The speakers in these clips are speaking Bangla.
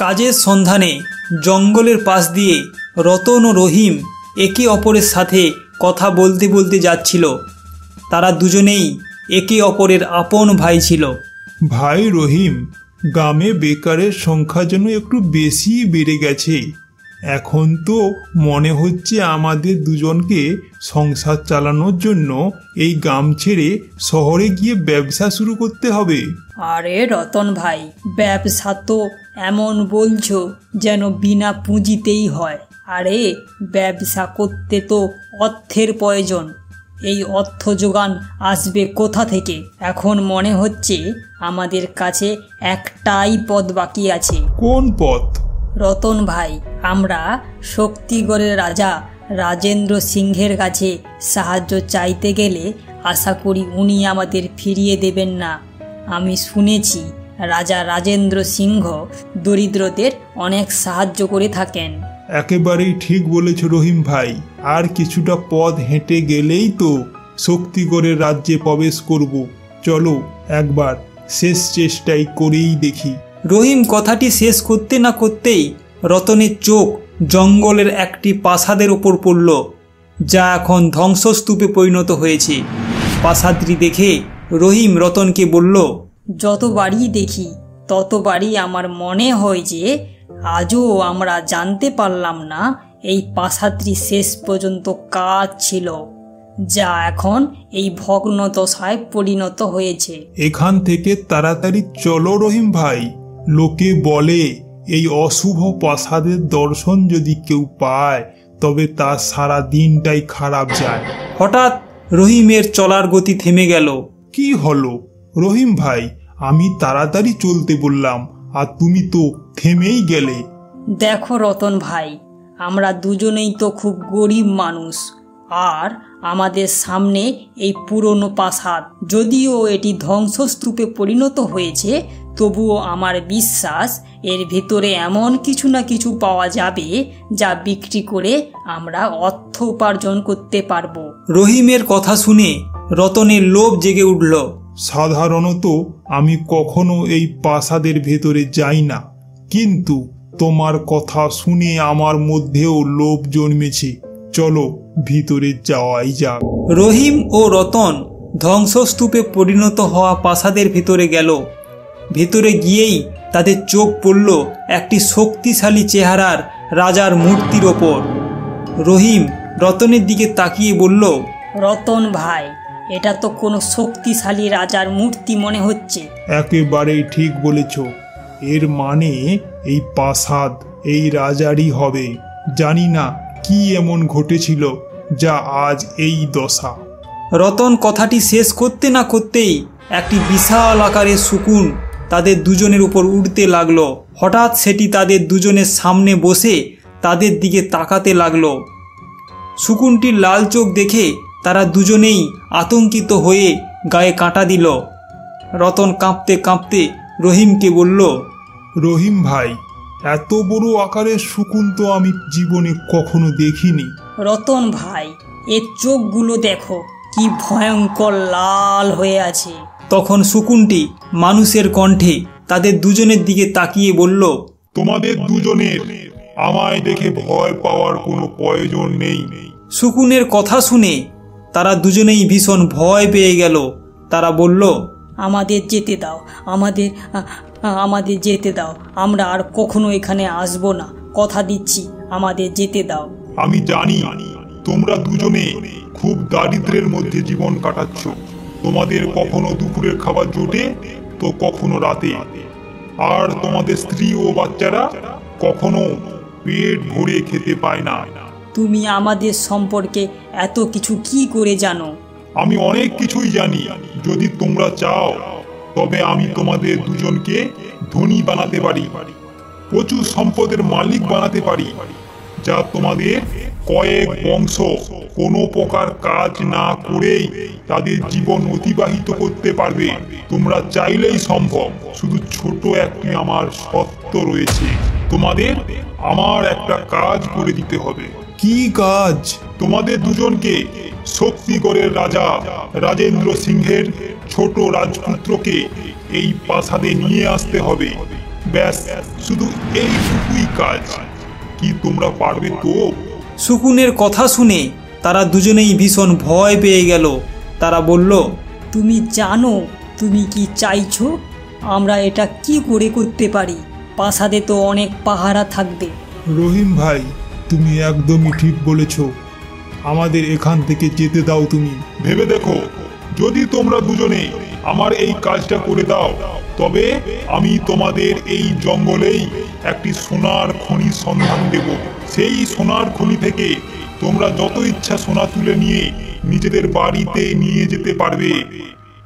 কাজের সন্ধানে জঙ্গলের পাশ দিয়ে রতন ও রহিম একে অপরের সাথে কথা বলতে বলতে যাচ্ছিল। তারা দুজনেই একে অপরের আপন ভাই ছিল। ভাই রহিম, গ্রামে বেকারের সংখ্যা যেন একটু বেশি বেড়ে গেছে। এখন তো মনে হচ্ছে আমাদের দুজনকে সংসার চালানোর জন্য এই গ্রাম ছেড়ে শহরে গিয়ে ব্যবসা শুরু করতে হবে। আরে রতন ভাই, ব্যবসা তো এমন বলছো যেন বিনা পুঁজিতেই হয়। আরে ব্যবসা করতে তো অর্থের প্রয়োজন। এই অর্থ যোগান আসবে কোথা থেকে? এখন মনে হচ্ছে আমাদের কাছে একটাই পথ বাকি আছে। কোন পথ? রতন ভাই, আমরা শক্তিগড়ের রাজা রাজেন্দ্র সিংহের কাছে সাহায্য চাইতে গেলে আশা করি উনি আমাদের ফিরিয়ে দেবেন না। আমি শুনেছি রাজা রাজেন্দ্র সিংহ দরিদ্রদের অনেক সাহায্য করে থাকেন। একেবারেই ঠিক বলেছ রহিম ভাই। আর কিছুটা পথ হেঁটে গেলেই তো শক্তিগড়ের রাজ্যে প্রবেশ করব। চলো একবার শেষ চেষ্টাই করেই দেখি। রহিম কথাটি শেষ করতে না করতেই রতনের চোখ জঙ্গলের একটি প্রাসাদের ওপর পড়ল, যা এখন ধ্বংসস্তূপে পরিণত হয়েছে। প্রাসাদটি দেখে রহিম রতনকে বলল, যতবারই দেখি ততবারই আমার মনে হয় যে আজও আমরা জানতে পারলাম না এই প্রাসাদটি শেষ পর্যন্ত কাজ ছিল, যা এখন এই ভগ্ন দশায় পরিণত হয়েছে। এখান থেকে তাড়াতাড়ি চলো রহিম ভাই। লোকে বলে এই অশুভ প্রাসাদের দর্শন যদি কেউ পায় তবে তার সারা দিনটাই খারাপ যায়। হঠাৎ রহিমের চলার গতি থেমে গেল। কি হলো রহিম ভাই? আমি তাড়াতাড়ি চলতে বললাম আর তুমি তো থেমেই গেলে। দেখো রতন ভাই, আমরা দুজনেই তো খুব গরিব মানুষ, আর আমাদের সামনে এই পুরনো প্রাসাদ। যদিও এটি ধ্বংসস্তূপে পরিণত হয়েছে, তবুও আমার বিশ্বাস এর ভিতরে এমন কিছু না কিছু পাওয়া যাবে যা বিক্রি করে আমরা অর্থ উপার্জন করতে পারবো। রহিমের কথা শুনে রতনের লোভ জেগে উঠল। সাধারণত আমি কখনো এই প্রাসাদের ভেতরে যাই না, কিন্তু তোমার কথা শুনে আমার মধ্যেও লোভ জন্মেছে। চলো ভিতরে যাওয়াই যাক। রহিম ও রতন ধ্বংসস্তূপে পরিণত হওয়া প্রাসাদের ভিতরে গেল। ভিতরে গিয়েই তাদের চোখ পড়ল একটি শক্তিশালী চেহারার রাজার মূর্তির ওপর। রহিম রতনের দিকে তাকিয়ে বলল, রতন ভাই, এটা তো কোনো শক্তিশালী রাজার মূর্তি মনে হচ্ছে। একেবারেই ঠিক বলেছ। এর মানে এই প্রাসাদ এই রাজারই হবে। জানি না কি এমন ঘটেছিল যা আজ এই দশা। রতন কথাটি শেষ করতে না করতেই একটি বিশাল আকারের শকুন তাদের দুজনের উপর উঠতে লাগলো। হঠাৎ সেটি তাদের দুজনের সামনে বসে তাদের দিকে তাকাতে লাগলো। শকুনটির লাল চোখ দেখে তারা দুজনেই আতঙ্কিত হয়ে গায়ে কাঁটা দিল। রতন কাঁপতে কাঁপতে রহিমকে বলল, রহিম ভাই, এত বড় আকারের শকুন তো আমি জীবনে কখনো দেখিনি। রতন ভাই, এর চোখগুলো দেখো, কি ভয়ঙ্কর লাল হয়ে আছে। তখন শকুনটি মানুষের কণ্ঠে তাদের দুজনের দিকে তাকিয়ে বলল, তোমাদের দুজনের আমায় দেখে ভয় পাওয়ার কোনো প্রয়োজন নেই। শকুনের কথা শুনে তারা দুজনেই ভীষণ ভয় পেয়ে গেল। তারা বলল, আমাদের যেতে দাও, আমাদের যেতে দাও। আমরা আর কখনো এখানে আসবো না। কথা দিচ্ছি, আমাদের যেতে দাও। আমি জানি তোমরা দুজনে খুব দারিদ্র্যের মধ্যে জীবন কাটাচ্ছ। তোমাদের কখনো দুপুরের খাবার জোটে তো কখনো রাতে, আর তোমাদের স্ত্রী ও বাচ্চারা কখনো পেট ভরে খেতে পায় না। তুমি আমাদের সম্পর্কে এত কিছু কি করে জানো? আমি অনেক কিছুই জানি। যদি তোমরা চাও তবে আমি তোমাদের দুজনকে ধনী বানাতে পারি, প্রচুর সম্পদের মালিক বানাতে পারি, যা তোমাদের কয়েক বংশ কোনো প্রকার কাজ না করেই তাদের জীবন অতিবাহিত করতে পারবে। তোমরা চাইলেই সম্ভব। শুধু ছোট একটি আমার শর্ত রয়েছে। তোমাদের আমার একটা কাজ করে দিতে হবে। কি কাজ? তোমাদের দুজনকে শক্তিগড়ের রাজা রাজেন্দ্র সিংহের ছোট রাজপুত্রকে এই প্রাসাদে নিয়ে আসতে হবে। ব্যাস, শুধু এইটুকুই কাজ। কি তোমরা পারবে তো? শকুনের কথা শুনে তারা দুজনেই ভীষণ ভয় পেয়ে গেল। তারা বলল, তুমি জানো তুমি কি চাইছো? আমরা এটা কি করে করতে পারি? প্রাসাদে তো অনেক পাহারা থাকবে। রহিম ভাই, তুমি একদমই ঠিক বলেছ। আমাদের এখান থেকে যেতে দাও তুমি। ভেবে দেখো, যদি তোমরা দুজনে আমার এই কাজটা করে দাও, তবে আমি তোমাদের এই জঙ্গলেই একটি সোনার খনির সন্ধান দেব। সেই সোনার খনি থেকে তোমরা যত ইচ্ছা সোনা তুলে নিয়ে নিজেদের বাড়িতে নিয়ে যেতে পারবে।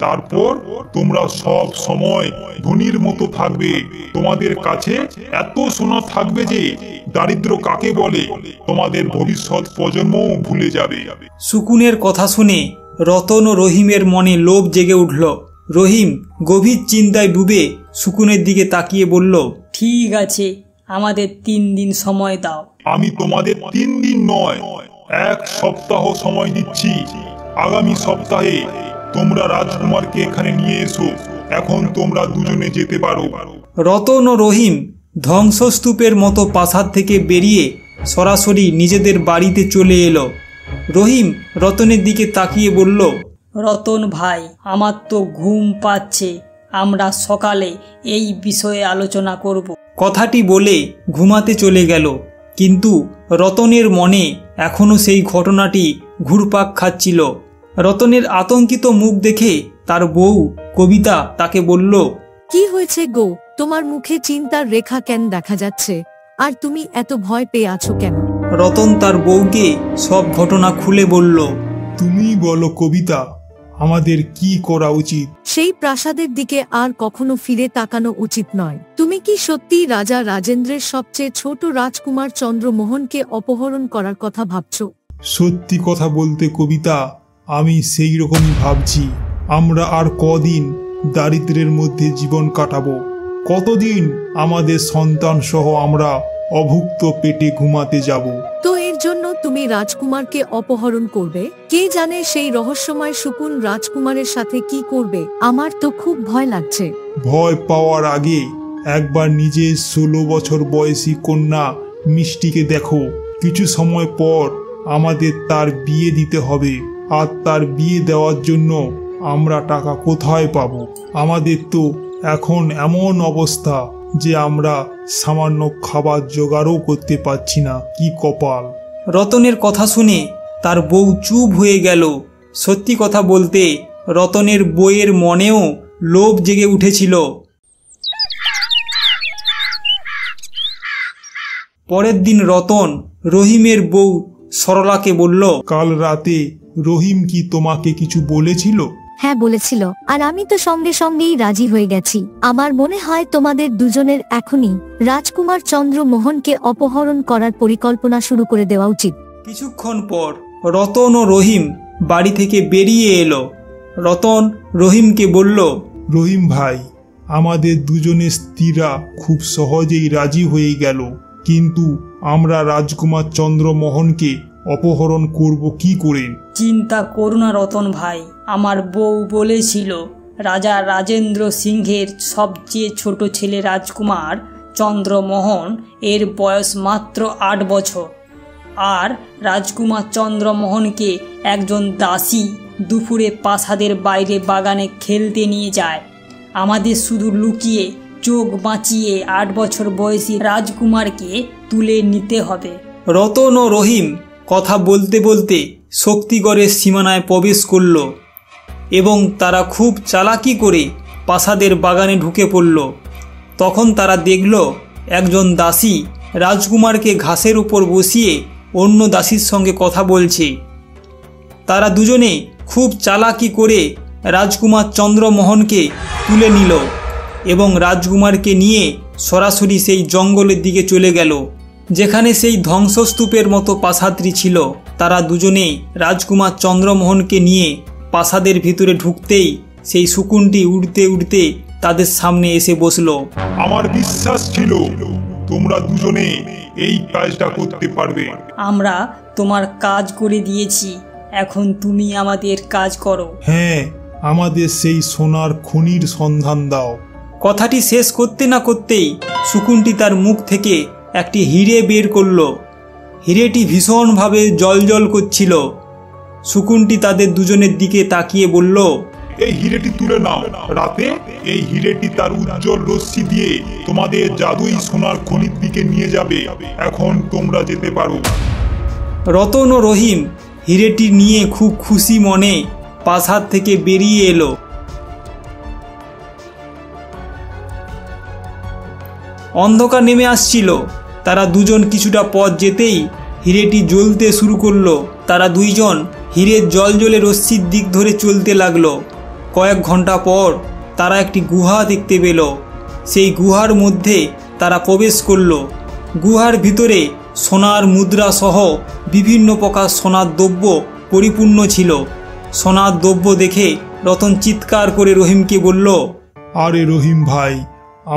তারপর তোমরা সব সময় ধনীর মতো থাকবে। তোমাদের কাছে এত সোনা থাকবে যে দারিদ্র কাকে বলে তোমাদের ভবিষ্যৎ প্রজন্মও ভুলে যাবে। শকুনের কথা শুনে রতন ও রহিমের মনে লোভ জেগে উঠল। রহিম গভীর চিন্তায় ডুবে শকুনের দিকে তাকিয়ে বলল, ঠিক আছে, আমাদের 3 দিন সময় দাও। আমি তোমাদের 3 দিন নয়, 1 সপ্তাহ সময় দিচ্ছি। আগামী সপ্তাহে তোমরা রাজকুমারকে এখানে নিয়ে এসো। এখন তোমরা দুজনে যেতে পারো। রতন ও রহিম ধ্বংসস্তূপের মতো প্রাসাদ থেকে বেরিয়ে সরাসরি নিজেদের বাড়িতে চলে এলো। রহিম রতনের দিকে তাকিয়ে বলল, রতন ভাই, আমার তো ঘুম পাচ্ছে। আমরা সকালে এই বিষয়ে আলোচনা করব। কথাটি বলে ঘুমাতে চলে গেল। কিন্তু রতনের মনে এখনো সেই ঘটনাটি ঘুরপাক খাচ্ছিল। রতনের আতঙ্কিত মুখ দেখে তার বউ কবিতা তাকে বলল, কি হয়েছে গো? তোমার মুখে চিন্তার রেখা কেন দেখা যাচ্ছে? আর তুমি এত ভয় পেয়ে আছো কেন? রতন তার বউকে সব ঘটনা খুলে বলল। তুমি বলো কবিতা, আমাদের কি করা উচিত? সেই প্রাসাদের দিকে আর কখনো ফিরে তাকানো উচিত নয়। তুমি কি সত্যি রাজা রাজেন্দ্রের সবচেয়ে ছোট রাজকুমার চন্দ্রমোহনকে অপহরণ করার কথা ভাবছো? সত্যি কথা বলতে কবিতা, আমি সেই রকমই ভাবছি। আমরা আর কদিন দারিদ্র্যের মধ্যে জীবন কাটাবো? কতদিন আমাদের সন্তান সহ আমরা অভুক্ত পেটে ঘুমাতে যাব? তো এর জন্য তুমি রাজকুমারকে অপহরণ করবে? কে জানে সেই রহস্যময় শকুন রাজকুমারের সাথে কি করবে? আমার তো খুব ভয় লাগছে। ভয় পাওয়ার আগে একবার নিজের 16 বছর বয়সী কন্যা মিষ্টিকে দেখো। কিছু সময় পর আমাদের তার বিয়ে দিতে হবে। আর তার বিয়ে দেওয়ার জন্য আমরা টাকা কোথায় পাবো? আমাদের তো এখন এমন অবস্থা যে আমরা সামান্য খাবার জোগাড়ও করতে পারছি না। কি কপাল! রতনের কথা শুনে তার বউ চুপ হয়ে গেল। সত্যি কথা বলতে রতনের বউয়ের মনেও লোভ জেগে উঠেছিল। পরের দিন রতন রহিমের বউ সরলাকে বলল, কাল রাতে রহিম কি তোমাকে কিছু বলেছিল? হ্যাঁ বলেছিল, আর আমি তো সঙ্গে সঙ্গেই রাজি হয়ে গেছি। আমার মনে হয় তোমাদের দুজনের এখনই রাজকুমার চন্দ্রমোহনকে অপহরণ করার পরিকল্পনা শুরু করে দেওয়া উচিত। কিছুক্ষণ পর রতন ও রহিম বাড়ি থেকে বেরিয়ে এলো। রতন রহিমকে বলল, রহিম ভাই, আমাদের দুজনের স্ত্রীরা খুব সহজেই রাজি হয়ে গেল, কিন্তু আমরা রাজকুমার চন্দ্রমোহনকে অপহরণ করব কি করে? চিন্তা করো না রতন ভাই, আমার বউ বলেছিল রাজা রাজেন্দ্র সিংহের সবচেয়ে ছোট ছেলে রাজকুমার চন্দ্রমোহন, এর বয়স মাত্র 8 বছর। আর রাজকুমার চন্দ্রমোহনকে একজন দাসী দুপুরে প্রাসাদের বাইরে বাগানে খেলতে নিয়ে যায়। আমাদের শুধু লুকিয়ে চোখ বাঁচিয়ে 8 বছর বয়সী রাজকুমারকে তুলে নিতে হবে। রতন ও রহিম কথা বলতে বলতে শক্তিগড়ের সীমানায় প্রবেশ করল এবং তারা খুব চালাকি করে প্রাসাদের বাগানে ঢুকে পড়ল। তখন তারা দেখল একজন দাসী রাজকুমারকে ঘাসের উপর বসিয়ে অন্য দাসীর সঙ্গে কথা বলছে। তারা দুজনে খুব চালাকি করে রাজকুমার চন্দ্রমোহনকে তুলে নিল এবং রাজকুমারকে নিয়ে সরাসরি সেই জঙ্গলের দিকে চলে গেল যেখানে সেই ধ্বংসস্তূপের মতো প্রাসাদটি ছিল। তারা দুজনে রাজকুমার চন্দ্রমোহনকে নিয়ে প্রাসাদের ভিতরে ঢুকতেই সেই শকুনটি উড়তে উড়তে তাদের সামনে এসে বসলো। আমার বিশ্বাস ছিল তোমরা দুজনে এই কাজটা করতে পারবে। আমরা তোমার কাজ করে দিয়েছি, এখন তুমি আমাদের কাজ করো। হ্যাঁ, আমাদের সেই সোনার খনির সন্ধান দাও। কথাটি শেষ করতে না করতেই শকুনটি তার মুখ থেকে একটি হিরে বের করল। হিরেটি ভীষণভাবে জ্বলজ্বল করছিল। শকুনটি তাদের দুজনের দিকে তাকিয়ে বলল, এই হিরেটি তুলে নাও। রাতে এই হিরেটি তার উজ্জ্বল রশ্মি দিয়ে তোমাদের জাদুই সোনার খনির দিকে নিয়ে যাবে। এখন তোমরা যেতে পারো। রতন ও রহিম হিরেটি নিয়ে খুব খুশি মনে প্রাসাদ থেকে বেরিয়ে এলো। অন্ধকার নেমে আসছিল। তারা দুজন কিছুটা পথ যেতেই হিরেটি জ্বলতে শুরু করলো। তারা দুইজন হিরের জ্বলজ্বলে রশ্মির দিক ধরে চলতে লাগলো। কয়েক ঘন্টা পর তারা একটি গুহা দেখতে পেল। সেই গুহার মধ্যে তারা প্রবেশ করলো। গুহার ভিতরে সোনার মুদ্রা সহ বিভিন্ন প্রকার সোনার দ্রব্য পরিপূর্ণ ছিল। সোনার দ্রব্য দেখে রতন চিৎকার করে রহিমকে বলল, আরে রহিম ভাই,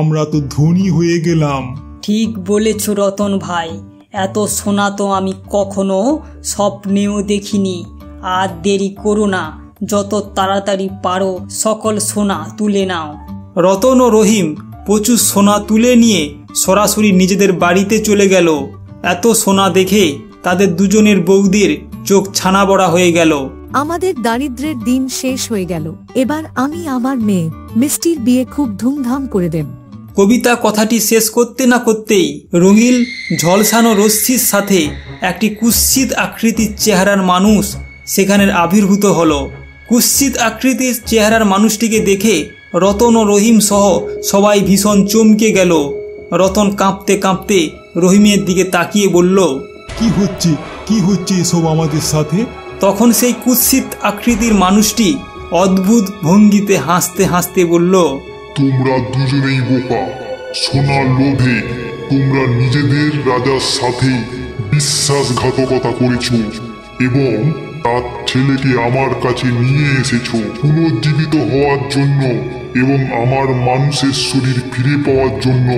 আমরা তো ধনী হয়ে গেলাম। ঠিক বলেছ রতন ভাই, এত সোনা তো আমি কখনো স্বপ্নেও দেখিনি। আর দেরি করো না, যত তাড়াতাড়ি পারো সকল সোনা তুলে নাও। রতন ও রহিম প্রচুর সোনা তুলে নিয়ে সরাসরি নিজেদের বাড়িতে চলে গেল। এত সোনা দেখে তাদের দুজনের বউদের চোখ ছানা বড়া হয়ে গেল। আমাদের দারিদ্র্যের দিন শেষ হয়ে গেল। এবার আমি আমার মেয়ে মিষ্টির বিয়ে খুব ধুমধাম করে দেব। কবিতা কথাটি শেষ করতে না করতেই রঙিল ঝলসানো রশ্মির সাথে একটি কুৎসিত আকৃতির চেহারার মানুষ সেখানে আবির্ভূত হলো। কুৎসিত আকৃতির চেহারার মানুষটিকে দেখে রতন ও রহিম সহ সবাই ভীষণ চমকে গেল। রতন কাঁপতে কাঁপতে রহিমের দিকে তাকিয়ে বলল, কি হচ্ছে এসব আমাদের সাথে? তখন সেই কুৎসিত আকৃতির মানুষটি অদ্ভুত ভঙ্গিতে হাসতে হাসতে বলল, তোমরা দুজনেই বোকা। সোনার লোভে তোমরা নিজেদের রাজার সাথে বিশ্বাসঘাতকতা করেছ এবং তার ছেলেকে আমার কাছে নিয়ে এসেছ পুনর্জীবিত হওয়ার জন্য এবং আমার মানুষের শরীর ফিরে পাওয়ার জন্য।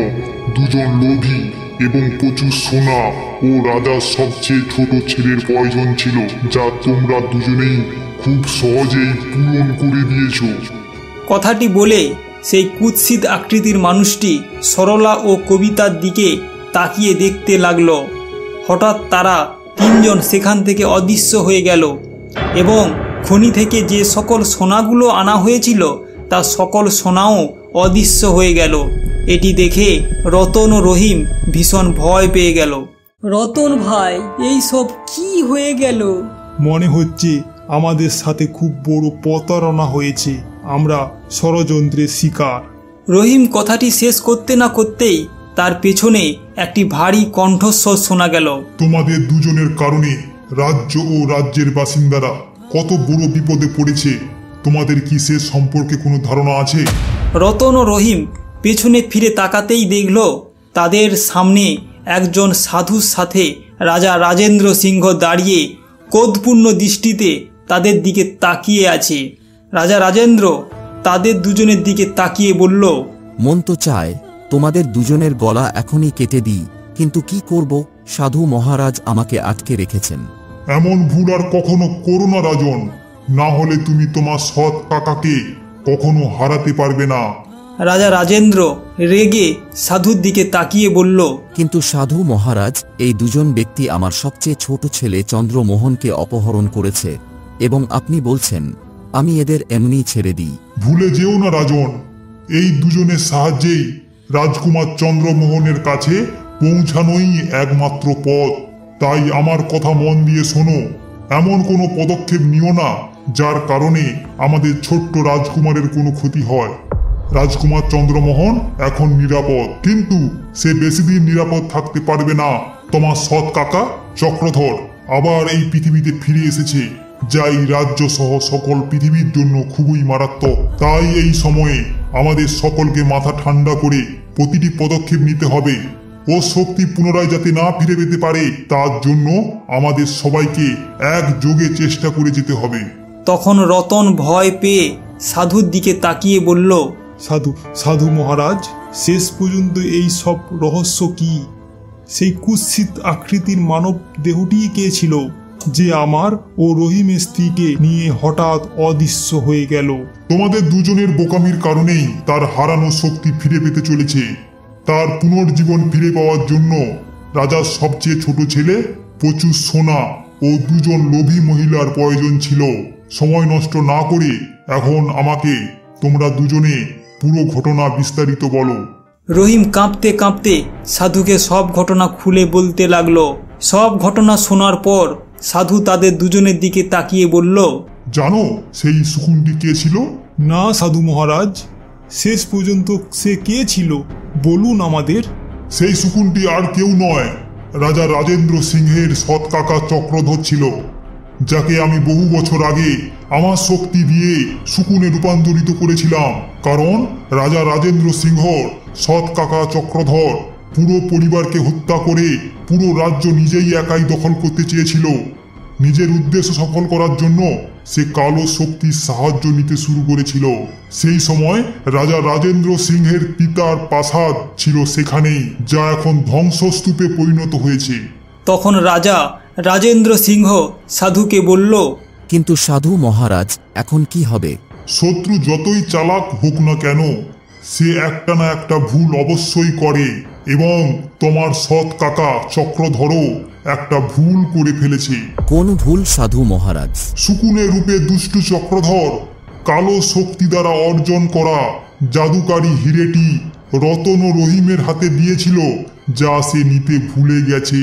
দুজন লোভী এবং প্রচুর সোনা ও রাজার সবচেয়ে ছোট ছেলের প্রয়োজন ছিল, যা তোমরা দুজনেই খুব সহজেই পূরণ করে দিয়েছ। কথাটি বলে সেই কুৎসিত আকৃতির মানুষটি সরলা ও কবিতার দিকে তাকিয়ে দেখতে লাগলো। হঠাৎ তারা তিনজন সেখান থেকে অদৃশ্য হয়ে গেল এবং খনি থেকে যে সকল সোনাগুলো আনা হয়েছিল তা সকল সোনাও অদৃশ্য হয়ে গেল। এটি দেখে রতন ও রহিম ভীষণ ভয় পেয়ে গেল। রতন ভাই, এই সব কি হয়ে গেল? মনে হচ্ছে আমাদের সাথে খুব বড় প্রতারণা হয়েছে। আমরা ষড়যন্ত্রের শিকার। রহিম কথাটি শেষ করতে না করতেই তার পেছনে একটি ভারী কণ্ঠস্বর শোনা গেল, তোমাদের দুজনের কারণে রাজ্য ও রাজ্যের বাসিন্দারা কত বড় বিপদে পড়েছে। তোমাদের কি সে সম্পর্কে কোনো ধারণা আছে? রতন ও রহিম পেছনে ফিরে তাকাতেই দেখল তাদের সামনে একজন সাধুর সাথে রাজা রাজেন্দ্র সিংহ দাঁড়িয়ে ক্রোধপূর্ণ দৃষ্টিতে তাদের দিকে তাকিয়ে আছে। রাজা রাজেন্দ্র তাদের দুজনের দিকে তাকিয়ে বলল, মন তো চায় তোমাদের দুজনের গলা এখনই কেটে দিই, কিন্তু কি করব, সাধু মহারাজ আমাকে আটকে রেখেছেন। এমন ভুল আর কখনো করো না রাজন, না হলে তুমি তোমার সৎ কাকাকে কখনো হারাতে পারবে না। রাজা রাজেন্দ্র রেগে সাধুর দিকে তাকিয়ে বলল, কিন্তু সাধু মহারাজ, এই দুজন ব্যক্তি আমার সবচেয়ে ছোট ছেলে চন্দ্রমোহনকে অপহরণ করেছে এবং আপনি বলছেন আমি এদের এমনি ছেড়ে দিই। ভুলে যেও না রাজন, এই দুজনের সাহায্যেই রাজকুমার চন্দ্রমোহনের কাছে পৌঁছানোই একমাত্র পথ। তাই আমার কথা মন দিয়ে শোনো। এমন কোনো পদক্ষেপ নিও না যার কারণে আমাদের ছোট্ট রাজকুমারের কোনো ক্ষতি হয়। রাজকুমার চন্দ্রমোহন এখন নিরাপদ, কিন্তু সে বেশি দিন নিরাপদ থাকতে পারবে না। তোমার সৎ কাকা চক্রধর আবার এই পৃথিবীতে ফিরে এসেছে, যা এই রাজ্য সহ সকল পৃথিবীর জন্য খুবই মারাত্মক। তাই এই সময়ে আমাদের সকলকে মাথা ঠান্ডা করে প্রতিটি পদক্ষেপ নিতে হবে। ও শক্তি পুনরায় যাতে না ফিরে পেতে পারে তার জন্য আমাদের সবাইকে একযোগে চেষ্টা করে যেতে হবে। তখন রতন ভয় পেয়ে সাধুর দিকে তাকিয়ে বলল, সাধু মহারাজ, শেষ পর্যন্ত এই সব রহস্য কি? সেই কুৎসিত আকৃতির মানব দেহটি কে ছিল? যে আমার ও রহিমের স্ত্রীকে নিয়ে হঠাৎ অদৃশ্য হয়ে গেল। তোমাদের দুজনের বোকামির কারণেই তার হারানো শক্তি ফিরে পেতে চলেছে। তার পুনর্জীবন ফিরে পাওয়ার জন্য রাজার সবচেয়ে ছোট ছেলে, প্রচুর সোনা ও দুজন লোভী মহিলার প্রয়োজন ছিল। সময় নষ্ট না করে এখন আমাকে তোমরা দুজনে পুরো ঘটনা বিস্তারিত বলো। রহিম কাঁপতে কাঁপতে সাধুকে সব ঘটনা খুলে বলতে লাগলো। সব ঘটনা শোনার পর সাধু তাদের দুজনের দিকে তাকিয়ে বলল, জানো সেই শকুনটি কে ছিল? না সাধু মহারাজ, শেষ পর্যন্ত সে কে ছিল বলুন আমাদের। সেই শকুনটি আর কেউ নয়, রাজা রাজেন্দ্র সিংহের সৎ কাকা চক্রধর ছিল, যাকে আমি বহু বছর আগে আমার শক্তি দিয়ে শকুনে রূপান্তরিত করেছিলাম। কারণ রাজা রাজেন্দ্র সিংহ সৎ কাকা চক্রধর পুরো পরিবারকে হত্যা করে পুরো রাজ্য নিজেই একাই দখল করতে চেয়েছিল। নিজের উদ্দেশ্য সফল করার জন্য সে কালো শক্তির সাহায্য নিতে শুরু করেছিল। সেই সময় রাজা রাজেন্দ্র সিংহের পিতার প্রাসাদ ছিল সেখানেই, যা এখন ধ্বংসস্তূপে পরিণত হয়েছে। তখন রাজা রাজেন্দ্র সিংহ সাধুকে বলল, কিন্তু সাধু মহারাজ, এখন কি হবে? শত্রু যতই চালাক হোক না কেন, সে একটা না একটা ভুল অবশ্যই করে, এবং তোমার সৎ কাকা চক্রধরও একটা ভুল করে ফেলেছে। কোন ভুল সাধু মহারাজ? শকুনের রূপে দুষ্টু চক্রধর কালো শক্তি দ্বারা অর্জন করা জাদুকারী হিরেটি রতন ও রহিমের হাতে দিয়েছিল, যা সে নিতে ভুলে গেছে।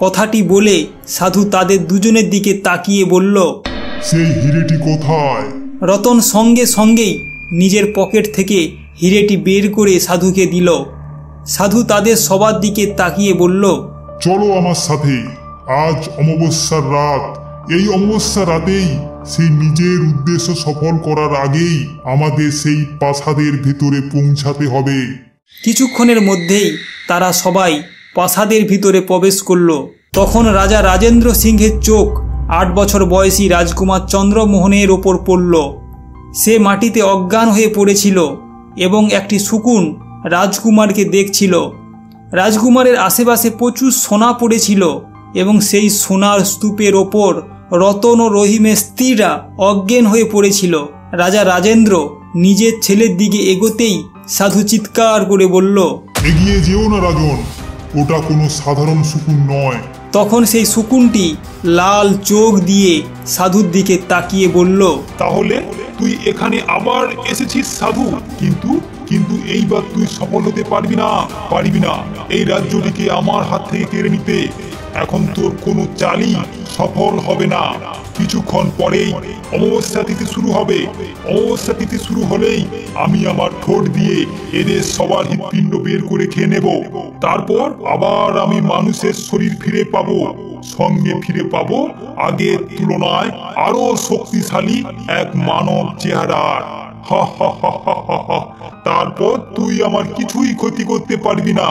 কথাটি বলে সাধু তাদের দুজনের দিকে তাকিয়ে বলল, সেই হিরেটি কোথায়? রতন সঙ্গে সঙ্গেই নিজের পকেট থেকে হিরেটি বের করে সাধুকে দিল। সাধু তাদের সবার দিকে তাকিয়ে বলল, চলো আমার সাথে, আজ অমাবস্যার রাত। এই অমাবস্যার রাতেই সেই নিজের উদ্দেশ্য সফল করার আগেই আমাদের সেই প্রাসাদের ভিতরে পৌঁছাতে হবে। কিছুক্ষণের মধ্যেই তারা সবাই প্রাসাদের ভিতরে প্রবেশ করল। তখন রাজা রাজেন্দ্র সিংহের চোখ 8 বছর বয়সী রাজকুমার চন্দ্রমোহনের ওপর পড়ল। সে মাটিতে অজ্ঞান হয়ে পড়েছিল এবং একটি শকুন রাজকুমারকে দেখছিল। রাজকুমারের আশেপাশে প্রচুর সোনা পড়েছিল এবং সেই সোনার স্তূপের ওপর রতন ও রহিমের স্ত্রীরা অজ্ঞান হয়ে পড়েছিল। রাজা রাজেন্দ্র নিজের ছেলের দিকে এগোতেই সাধু চিৎকার করে বলল, এগিয়ে যেও না রাজন, ওটা কোনো সাধারণ শকুন নয়। তখন সেই শকুনটি লাল চোখ দিয়ে সাধুর দিকে তাকিয়ে বলল, তাহলে তুই এখানে আবার এসেছিস সাধু, কিন্তু এইবার তুই সফল হতে পারবি না এই রাজ্যটিকে আমার হাত থেকে কেড়ে নিতে। এখন তোর কোনো চালই সফল হবে না। কিছুক্ষণ পরেই অমাবস্যা তিথি শুরু হবে। অমাবস্যা তিথি শুরু হলেই আমি আমার ঠোঁট দিয়ে এদের সবার হৃৎপিণ্ড বের করে খেয়ে নেব। তারপর আবার আমি মানুষের শরীর ফিরে পাবো, সঙ্গে ফিরে পাবো আগের তুলনায় আরো শক্তিশালী এক মানব চেহারা। তারপর তুই আমার কিছুই ক্ষতি করতে পারবি না।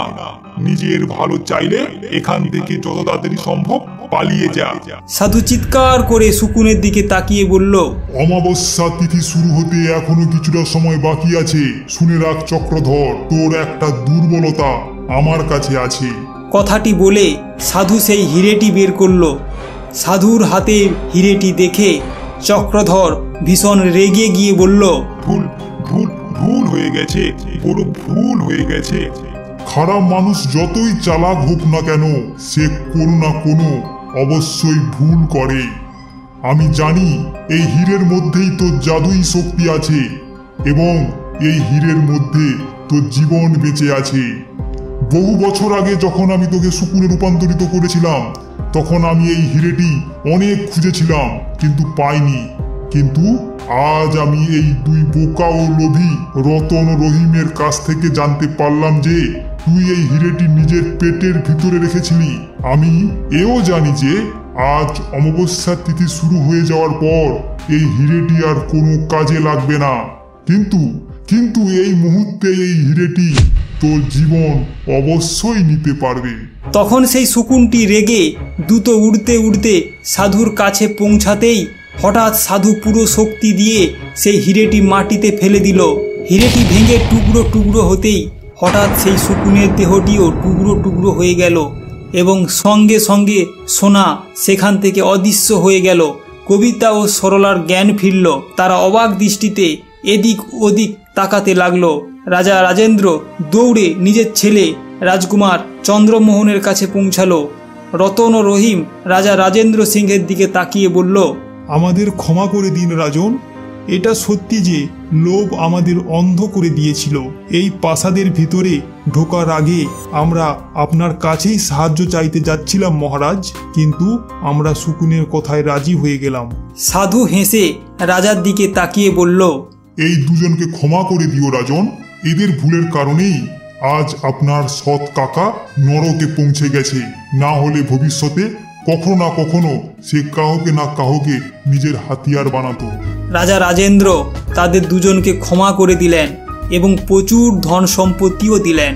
নিজের ভালো চাইলে এখান থেকে যত তাড়াতাড়ি সম্ভব পালিয়ে যা। সাধু চিৎকার করে শকুনের দিকে তাকিয়ে বলল, অমাবস্যা তিথি শুরু হতে এখনো কিছুটা সময় বাকি আছে। শুনে রাখ চক্রধর, তোর একটা দুর্বলতা আমার কাছে আছে। কথাটি বলে সাধু সেই হিরেটি বের করল। সাধুর হাতে হিরেটি দেখে চক্রধর ভীষণ রেগে গিয়ে বলল, ভুল হয়ে গেছে, বড় ভুল হয়ে গেছে। খারাপ মানুষ যতই চালাক হোক না কেন, সে কোনো না কোনো অবশ্যই ভুল করে। আমি জানি এই হীরের মধ্যেই তোর জাদুই শক্তি আছে এবং এই হীরের মধ্যে তোর জীবন বেঁচে আছে। বহু বছর আগে যখন আমি তোকে শকুনে রূপান্তরিত করেছিলাম, তখন আমি এই হীরেটি অনেক খুঁজেছিলাম কিন্তু পাইনি। কিন্তু আজ আমি এই দুই বোকা ও লোভী রতন ও রহিমের কাছ থেকে জানতে পারলাম যে তুই এই হীরেটি নিজের পেটের ভিতরে রেখেছিলি। আমি এও জানি যে আজ অমাবস্যার তিথি শুরু হয়ে যাওয়ার পর এই হীরেটি আর কোনো কাজে লাগবে না। কিন্তু এই মুহূর্তে এই হীরেটি তোর জীবন অবশ্যই নিতে পারবে। তখন সেই শকুনটি রেগে দ্রুত উড়তে উড়তে সাধুর কাছে পৌঁছাতেই হঠাৎ সাধু পুরো শক্তি দিয়ে সেই হিরেটি মাটিতে ফেলে দিল। হিরেটি ভেঙে টুকরো টুকরো হতেই হঠাৎ সেই শকুনের দেহটিও টুকরো টুকরো হয়ে গেল এবং সঙ্গে সঙ্গে সোনা সেখান থেকে অদৃশ্য হয়ে গেল। কবিতা ও সরলার জ্ঞান ফিরল। তারা অবাক দৃষ্টিতে এদিক ওদিক তাকাতে লাগলো। রাজা রাজেন্দ্র দৌড়ে নিজের ছেলে রাজকুমার চন্দ্রমোহনের কাছে পৌঁছালো। রতন ও রহিম রাজা রাজেন্দ্র সিংহের দিকে তাকিয়ে বলল, আমাদের ক্ষমা করে দিন রাজন। এটা সত্যি যে লোভ আমাদের অন্ধ করে দিয়েছিল। এই প্রাসাদের ভিতরে ঢোকার আগে আমরা আপনার কাছেই সাহায্য চাইতে যাচ্ছিলাম মহারাজ, কিন্তু আমরা শকুনের কথায় রাজি হয়ে গেলাম। সাধু হেসে রাজার দিকে তাকিয়ে বলল, এই দুজনকে ক্ষমা করে দিও রাজন। এদের ভুলের কারণেই আজ আপনার সৎ কাকা নরকে পৌঁছে গেছে। না হলে ভবিষ্যতে কখনো না কখনো সে কাউকে না কাউকে নিজের হাতিয়ার বানাতো। রাজা রাজেন্দ্র তাদের দুজনকে ক্ষমা করে দিলেন এবং প্রচুর ধন সম্পত্তিও দিলেন।